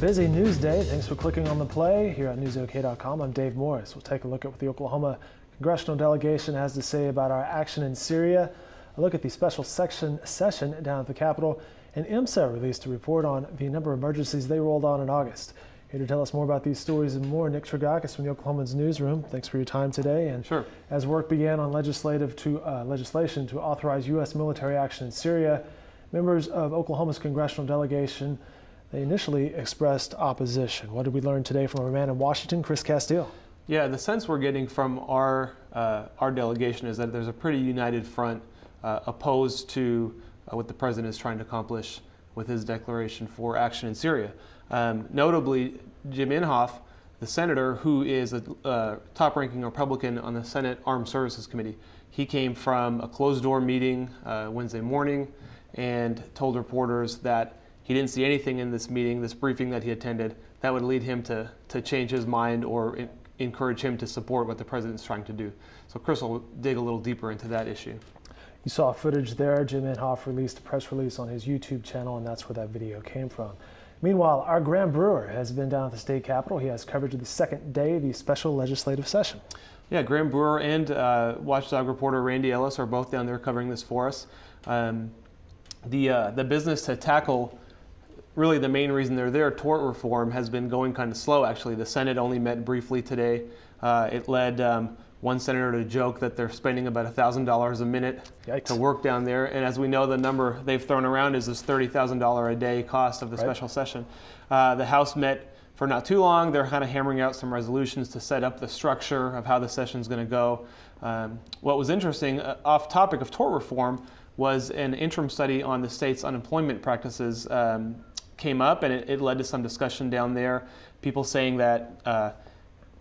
Busy news day. Thanks for clicking on the play here at newsok.com. I'm Dave Morris. We'll take a look at what the Oklahoma congressional delegation has to say about our action in Syria, a look at the special session down at the Capitol, and EMSA released a report on the number of emergencies they rolled on in August. Here to tell us more about these stories and more, Nick Tragakis from the Oklahoman's newsroom. Thanks for your time today. And sure. As work began on legislation to authorize U.S. military action in Syria, members of Oklahoma's congressional delegation, they initially expressed opposition. What did we learn today from our man in Washington, Chris Castile? Yeah, the sense we're getting from our delegation is that there's a pretty united front opposed to what the president is trying to accomplish with his declaration for action in Syria. Notably, Jim Inhofe, the senator who is a top-ranking Republican on the Senate Armed Services Committee, he came from a closed-door meeting Wednesday morning and told reporters that he didn't see anything in this meeting, this briefing that he attended, that would lead him to change his mind or encourage him to support what the president's trying to do. So Chris will dig a little deeper into that issue. You saw footage there. Jim Inhofe released a press release on his YouTube channel, and that's where that video came from. Meanwhile, our Graham Brewer has been down at the state capitol. He has coverage of the second day of the special legislative session. Yeah, Graham Brewer and Watchdog reporter Randy Ellis are both down there covering this for us. The business to tackle, really the main reason they're there, tort reform, has been going kind of slow, actually. The Senate only met briefly today. It led one senator to joke that they're spending about $1,000 a minute Yikes. to work down there. And as we know, the number they've thrown around is this $30,000 a day cost of the special session. The House met for not too long. They're kind of hammering out some resolutions to set up the structure of how the session's going to go. What was interesting, off topic of tort reform, was an interim study on the state's unemployment practices came up, and it led to some discussion down there. People saying that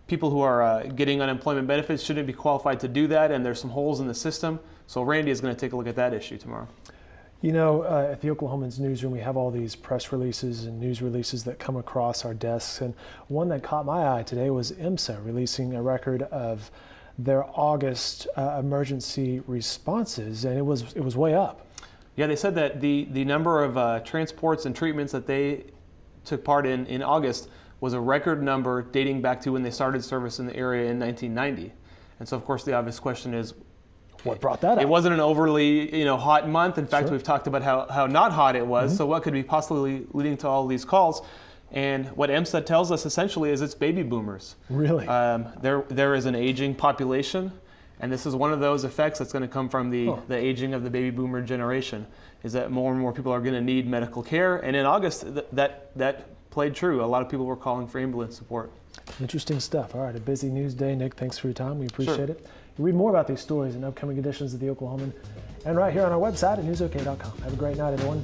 people who are getting unemployment benefits shouldn't be qualified to do that, and there's some holes in the system. So Randy is going to take a look at that issue tomorrow. You know, at the Oklahoman's newsroom, we have all these press releases and news releases that come across our desks, and one that caught my eye today was EMSA releasing a record of their August emergency responses, and it was way up. Yeah, they said that the number of transports and treatments that they took part in August was a record number dating back to when they started service in the area in 1990. And so, of course, the obvious question is, what brought that up? It wasn't an overly hot month. In fact, Sure. We've talked about how not hot it was. Mm-hmm. So what could be possibly leading to all these calls? And what EMSA tells us essentially is it's baby boomers. Really? There is an aging population, and this is one of those effects that's going to come from the aging of the baby boomer generation, is that more and more people are going to need medical care. And in August, that played true. A lot of people were calling for ambulance support. Interesting stuff. All right, a busy news day. Nick, thanks for your time. We appreciate Sure. it. You read more about these stories and upcoming editions of the Oklahoman and right here on our website at newsok.com. Have a great night, everyone.